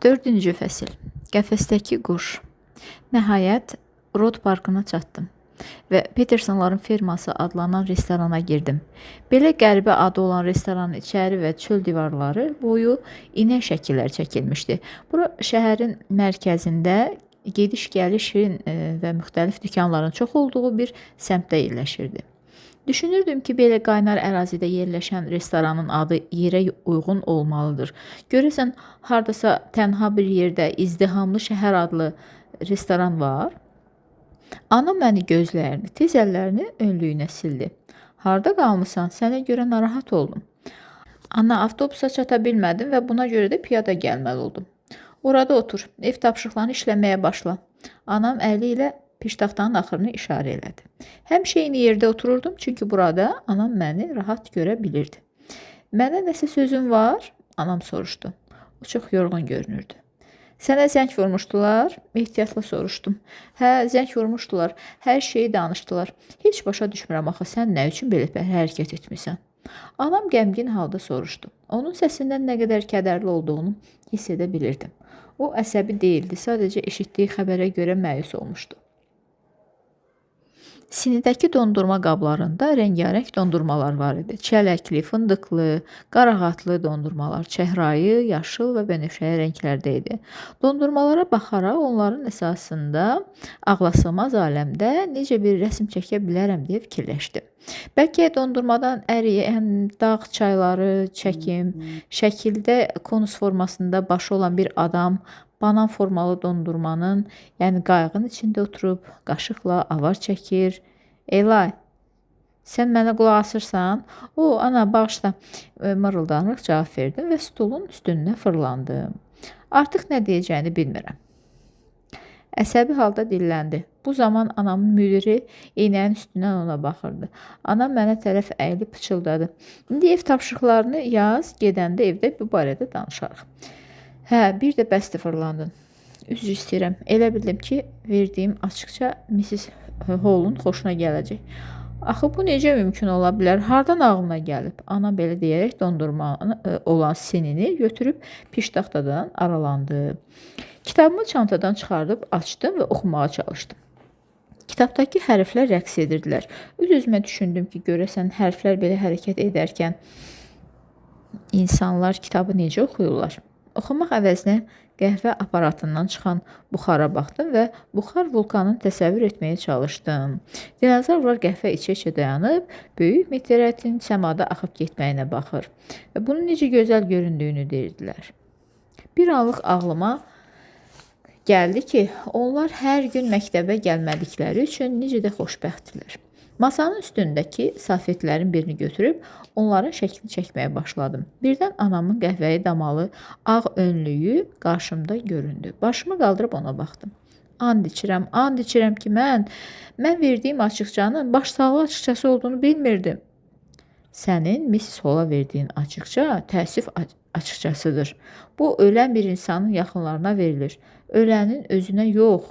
4-cü fəsil. Qəfəsdəki quş. Nəhayət, Rod parkına çatdım və Petersonların ferması adlanan restorana girdim. Belə qəribə adı olan restoranın içəri və çöl divarları boyu inək şəkillər çəkilmişdi. Bura şəhərin mərkəzində gediş-gəlişin və müxtəlif dükanların çox olduğu bir səmtdə yerləşirdi. Düşünürdüm ki, belə qaynar ərazidə yerləşən restoranın adı yerə uyğun olmalıdır. Görəsən, hardasa tənha bir yerdə izdihamlı şəhər adlı restoran var? Ana məni gözlərini, tez əllərini önlüyünə sildi. Harda qalmısan? Sənə görə narahat oldum. Ana, avtobusa çata bilmədim və buna görə də piyada gəlməli oldum. Orada otur, ev tapşırıqlarını işləməyə başla. Anam əli ilə piştaxtanın axırını işarə elədi. Həmişə eyni yerdə otururdum, çünki burada anam məni rahat görə bilirdi. Mənə nəsə sözün var? Anam soruşdu. O çox yorğun görünürdü. Sənə zəng vurmuşdular? Ehtiyatla soruşdum. Hə, zəng vurmuşdular. Hər şeyi danışdılar. Heç başa düşmürəm axı, sən nə üçün belə hərəkət etmisən? Anam qəmgin halda soruşdu. Onun səsindən nə qədər kədərli olduğunu hiss edə bilirdim. O əsəbi deyildi, sadəcə eşitdiyi xəbərə görə məyus olmuşdu. Sinidəki dondurma qablarında rəngarəng dondurmalar var idi. Çələkli, fındıqlı, qarağatlı dondurmalar, çəhrayı, yaşıl və bənövşəyi rənglərdə idi. Dondurmalara baxaraq onların əsasında ağlasığmaz aləmdə necə bir rəsm çəkə bilərəm deyə fikirləşdim. Bəlkə dondurmadan əriyən dağ çayları çəkim, şəkildə konus formasında başı olan bir adam, banan formalı dondurmanın, yəni qayığın içində oturub, qaşıqla avar çəkir. Elay, sən mənə qulaq asırsan? O, ana, bağışla, mırıldanaraq cavab verdim və stolun üstünə fırlandım. Artıq nə deyəcəyini bilmirəm. Əsəbi halda dilləndi. Bu zaman anamın müdiri eynəyin üstündən ona baxırdı. Anam mənə tərəf əyilib pıçıldadı. İndi ev tapşırıqlarını yaz, gedəndə evdə bu barədə danışarıq. Hə, bir də bəsdir fırlandın. Üzr istəyirəm. Elə bildim ki, verdiyim açıqca Mrs. Hall'un xoşuna gələcək. Axı, bu necə mümkün ola bilər? Hardan ağlına gəlib? Ana belə deyərək dondurmanın olan sinini götürüb piştaxtadan aralandı. Kitabımı çantadan çıxardıb açdım və oxumağa çalışdım. Kitabdakı hərflər rəqs edirdilər. Öz-özümə düşündüm ki, görəsən hərflər belə hərəkət edərkən insanlar kitabı necə oxuyurlar? Oxumaq əvəzinə qəhvə aparatından çıxan buxara baxdım və buxar vulkanını təsəvvür etməyə çalışdım. Dinozavrlar qəhvə içə-içə dayanıb, böyük meteoritin səmada axıb getməyinə baxır və bunun necə gözəl göründüyünü deyirdilər. Bir anlıq ağlıma gəldi ki, onlar hər gün məktəbə gəlmədikləri üçün necə də xoşbəxtdirlər. Masanın üstündəki safetlərin birini götürüb onların şəklini çəkməyə başladım. Birdən anamın qəhvəyi damalı ağ önlüyü qarşımda göründü. Başımı qaldırıb ona baxdım. And içirəm ki, mən verdiyim açıqcanın başsağlığı açıqçası olduğunu bilmirdim. Sənin Mrs. Hall'a verdiyin açıqca təəssüf açıqçasıdır. Bu, ölən bir insanın yaxınlarına verilir. Ölənin özünə yox.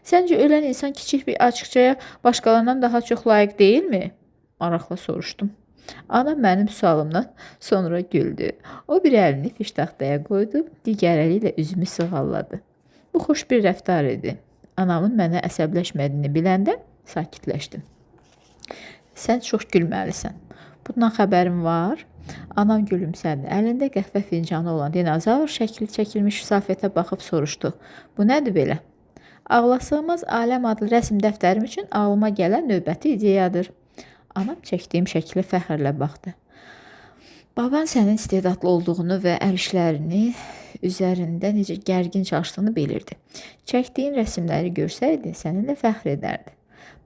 Səncə ölən insan kiçik bir açıqcaya başqalarından daha çox layiq deyilmi? Maraqla soruşdum. Ana mənim sualımdan sonra güldü. O bir əlini piştaxtaya qoydu, digər əli ilə üzümü sığalladı. Bu xoş bir rəftar idi. Anamın mənə əsəbləşmədiyini biləndə sakitləşdim. Sən çox gülməlisən. Bundan xəbərim var. Anam gülümsədi. Əlində qəhvə fincanı olan dinozavr şəkli çəkilmiş safetə baxıb soruşdu. Bu nədir belə? Ağlasığmaz aləm adlı rəsm dəftərim üçün ağlıma gələn növbəti ideyadır. Anam çəkdiyim şəklə fəxrlə baxdı. Baban sənin istedadlı olduğunu və əl işlərini üzərində necə gərgin çalışdığını bilirdi. Çəkdiyin rəsmləri görsəydi, səninlə fəxr edərdi.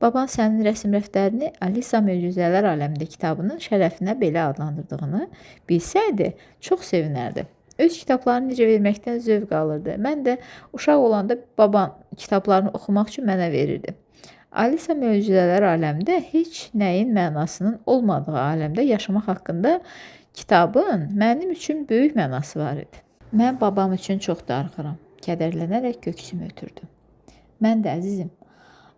Baban sənin rəsm dəftərini Alisa Möcüzələr Aləmində kitabının şərəfinə belə adlandırdığını bilsəydi, çox sevinərdi. Öz kitablarını necə verməkdən zövq alırdı. Mən də uşaq olanda babam kitablarını oxumaq üçün mənə verirdi. Alisa Möcüzələr Aləmində heç nəyin mənasının olmadığı aləmdə yaşamaq haqqında kitabın mənim üçün böyük mənası var idi. Mən babam üçün çox darıxıram. Kədərlənərək köksümü ötürdüm. Mən də əzizim.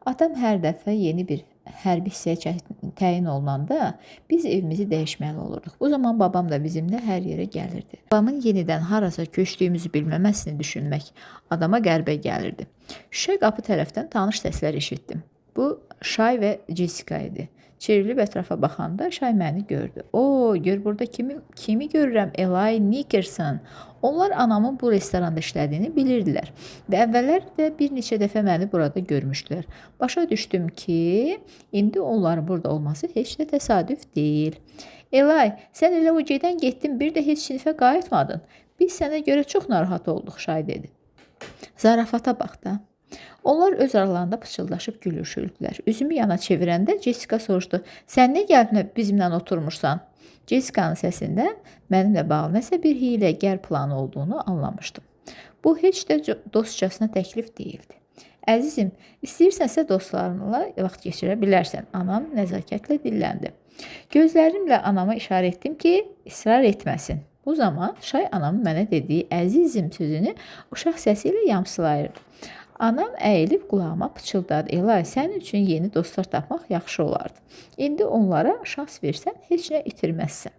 Atam hər dəfə yeni bir hərbi hissəyə təyin olunanda biz evimizi dəyişməli olurduq. Bu zaman babam da bizimlə hər yerə gəlirdi. Babamın yenidən harasa köçdüyümüzü bilməməsini düşünmək adama qəribə gəlirdi. Şüşə qapı tərəfdən tanış səslər eşitdim. Bu Şay və Jessica idi. Çevrilib ətrafa baxanda Şay məni gördü. O, gör burada kimi görürəm? Eli Nickerson. Onlar anamın bu restoranda işlədiyini bilirdilər və əvvəllər də bir neçə dəfə məni burada görmüşdülər. Başa düşdüm ki, indi onların burada olması heç də təsadüf deyil. Eli, sən elə o gedən getdin, bir də heç sinifə qayıtmadın. Biz sənə görə çox narahat olduq, Şay dedi. Zarafata bax da. Onlar öz aralarında pıçıldaşıb gülüşürdülər. Üzümü yana çevirəndə Jessica soruşdu. Sən nə gəlib bizimlə oturmursan? Jessica'nın səsindən mənimlə bağlı nəsə bir hiyləgər plan olduğunu anlamışdım. Bu heç də dostcasına təklif deyildi. Əzizim, istəyirsənsə dostlarınla vaxt keçirə bilərsən. Anam nəzakətlə dilləndi. Gözlərimlə anama işarə etdim ki, israr etməsin. Bu zaman Şay anamın mənə dediyi əzizim sözünü uşaq səsi ilə yamsılayırdı. Anam əyilib qulağıma pıçıldadı. Eli, sənin üçün yeni dostlar tapmaq yaxşı olardı. İndi onlara şans versən, heç nə itirməzsən.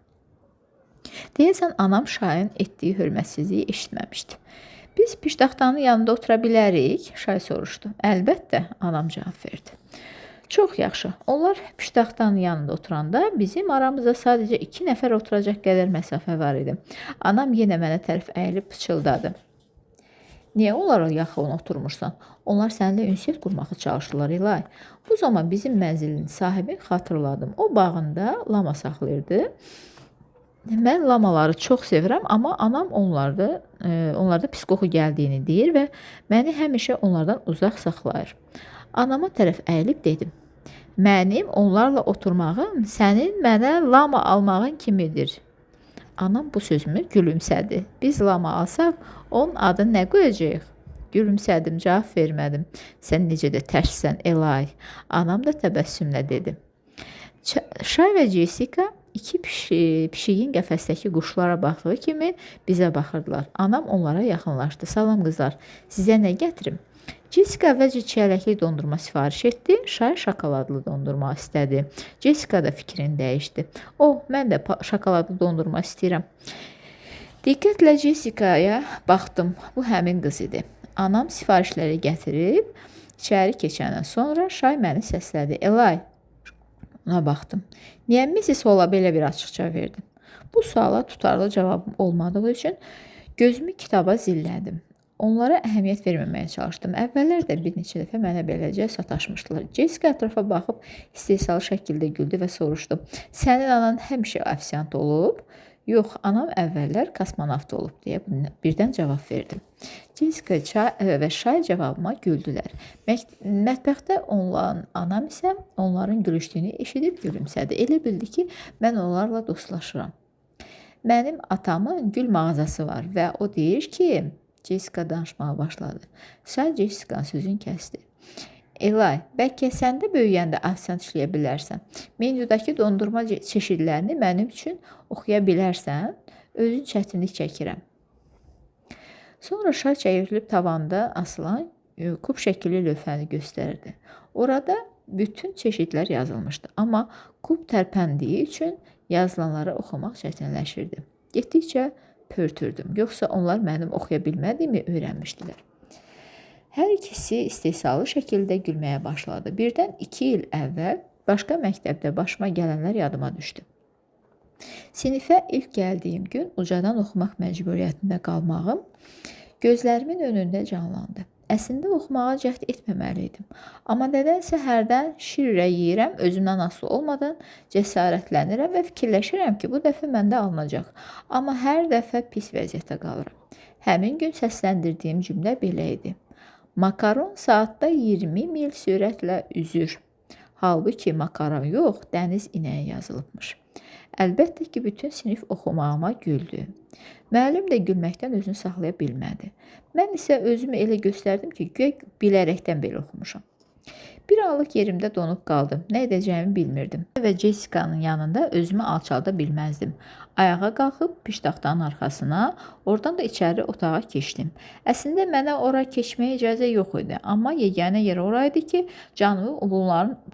Deyəsən, anam Şayın etdiyi hörmətsizliyi eşitməmişdi. Biz piştaxtanın yanında otura bilərik, Şay soruşdu. Əlbəttə, anam cavab verdi. Çox yaxşı. Onlar piştaxtanın yanında oturanda bizim aramızda sadəcə 2 nəfər oturacaq qədər məsafə var idi. Anam yenə mənə tərəf əyilib pıçıldadı. Niyə onlara yaxın oturmursan? Onlar səninlə ünsiyyət qurmağa çalışırlar, Eli. Bu zaman bizim mənzilin sahibini xatırladım. O bağında lama saxlayırdı. Mən lamaları çox sevirəm, amma anam onlarda pis qoxu gəldiyini deyir və məni həmişə onlardan uzaq saxlayır. Anama tərəf əyilib dedim. Mənim onlarla oturmağım sənin mənə lama almağın kimidir. Anam bu sözümü gülümsədi. Biz lama alsaq, onun adını nə qoyacağıq? Gülümsədim, cavab vermədim. Sən necə də tərssən, Eli. Anam da təbəssümlə dedi. Şay və Jessica iki pişiyin qəfəsdəki quşlara baxdığı kimi bizə baxırdılar. Anam onlara yaxınlaşdı. Salam qızlar, sizə nə gətirim? Jessica əvvəlcə çiyələkli dondurma sifariş etdi. Şay şokoladlı dondurma istədi. Jessica da fikrini dəyişdi. Mən də şokoladlı dondurma istəyirəm. Diqqətlə Jessica'ya baxdım. Bu həmin qız idi. Anam sifarişləri gətirib içəri keçəndən sonra Şay məni səslədi. Eli, ona baxdım. Niyə Mrs. Hall'a belə bir açıqca verdim? Bu suala tutarlı cavabım olmadığı üçün gözümü kitaba zillədim. Onlara əhəmiyyət verməməyə çalışdım. Əvvəllər də bir neçə dəfə mənə beləcə sataşmışdılar. Jessica ətrafa baxıb istehzalı şəkildə güldü və soruşdu. Sənin anan həmişə ofisiant olub? Yox, anam əvvəllər kosmonavt olub deyə birdən cavab verdim. Jessica və Şay cavabıma güldülər. Mətbəxdə olan anam isə onların gülüşdüyünü eşidib gülümsədi. Elə bildi ki, mən onlarla dostlaşıram. Mənim atamın gül mağazası var və o deyir ki, Jessica danışmağa başladı. Şay Jessica'nın sözünü kəsdi. Eli, bəlkə sən də böyüyəndə ofisiant işləyə bilərsən. Menyudakı dondurma çeşidlərini mənim üçün oxuya bilərsən. Özün çətinlik çəkirəm. Sonra Şay çevrilib tavanda asılan kub şəkilli lövhəni göstərdi. Orada bütün çeşidlər yazılmışdı. Amma kub tərpəndiyi üçün yazılanları oxumaq çətinləşirdi. Getdikcə pörtürdüm. Yoxsa onlar mənim oxuya bilmədiyimi öyrənmişdilər. Hər ikisi istehzalı şəkildə gülməyə başladı. Birdən 2 il əvvəl başqa məktəbdə başıma gələnlər yadıma düşdü. Sinifə ilk gəldiyim gün ucadan oxumaq məcburiyyətində qalmağım gözlərimin önündə canlandı. Əslində oxumağa cəhd etməməli idim. Amma nədənsə hərdən şirrə yeyirəm, özümdən asılı olmadan cəsarətlənirəm və fikirləşirəm ki, bu dəfə məndə alınacaq. Amma hər dəfə pis vəziyyətdə qalıram. Həmin gün səsləndirdiyim cümlə belə idi. Makaron saatda 20 mil sürətlə üzür. Halbuki makaron yox, dəniz inəyi yazılıbmış. Əlbəttə ki, bütün sinif oxumağıma güldü. Müəllim də gülməkdən özünü saxlaya bilmədi. Mən isə özümü elə göstərdim ki, güya bilərəkdən belə oxumuşam. Bir anlıq yerimdə donub qaldım. Nə edəcəyimi bilmirdim və Jessica'nın yanında özümü alçalda bilməzdim. Ayağa qalxıb piştaxtanın arxasına, oradan da içəri otağa keçdim. Əslində mənə ora keçməyə icazə yox idi, amma yeganə yer oraydı ki, canımı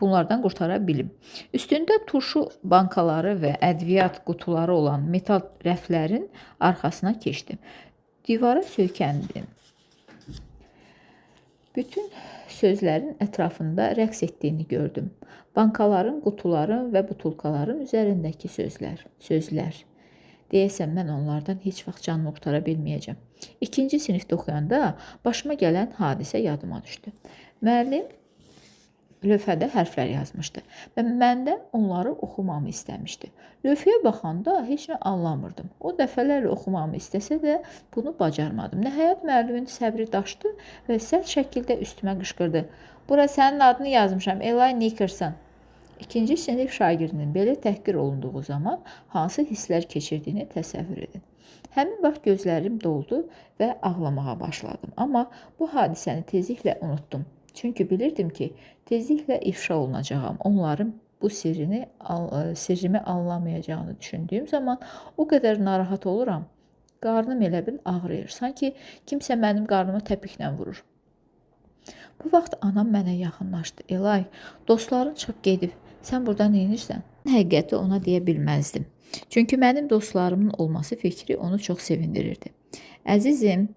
bunlardan qurtara bilim. Üstündə turşu bankaları və ədviyyat qutuları olan metal rəflərin arxasına keçdim. Divara söykəndim. Bütün sözlərin ətrafında rəqs etdiyini gördüm. Bankaların, qutuların və butulkaların üzərindəki sözlər. Deyəsən, mən onlardan heç vaxt canımı qurtara bilməyəcəm. 2-ci sinifdə oxuyanda başıma gələn hadisə yadıma düşdü. Müəllim lövhədə hərflər yazmışdı və məndən onları oxumamı istəmişdi. Lövhəyə baxanda heç nə anlamırdım. O dəfələrlə oxumamı istəsə də bunu bacarmadım. Nəhayət müəllimin səbri daşdı və sərt şəkildə üstümə qışqırdı. Bura sənin adını yazmışam, Eli Nickerson. 2-ci sinif şagirdinin belə təhqir olunduğu zaman hansı hisslər keçirdiyini təsəvvür edin. Həmin vaxt gözlərim doldu və ağlamağa başladım. Amma bu hadisəni tezliklə unutdum. Çünki bilirdim ki, tezliklə ifşa olunacağam. Onların bu sirrimi anlamayacağını düşündüyüm zaman o qədər narahat oluram. Qarnım elə bil ağrıyır. Sanki kimsə mənim qarnıma təpiklə vurur. Bu vaxt anam mənə yaxınlaşdı. Eli, dostların çıxıb gedib. Sən burada neynirsən? Həqiqəti ona deyə bilməzdim. Çünki mənim dostlarımın olması fikri onu çox sevindirirdi. Əzizim,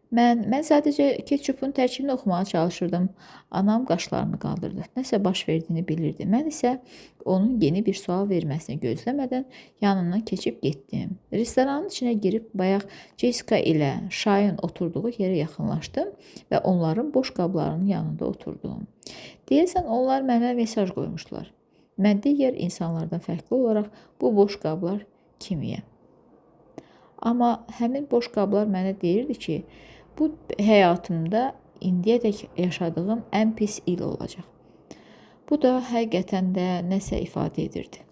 Mən sadəcə ketçupun tərkibini oxumağa çalışırdım. Anam qaşlarını qaldırdı. Nəsə baş verdiyini bilirdi. Mən isə onun yeni bir sual verməsini gözləmədən yanından keçib getdim. Restoranın içinə girib bayaq Jessica ilə Şahin oturduğu yerə yaxınlaşdım və onların boş qablarının yanında oturdum. Deyəsən, onlar mənə mesaj qoymuşdular. Mən digər insanlardan fərqli olaraq bu boş qablar kimiyəm. Amma həmin boş qablar mənə deyirdi ki, bu həyatımda indiyədək yaşadığım ən pis il olacaq. Bu da həqiqətən də nəsə ifadə edirdi.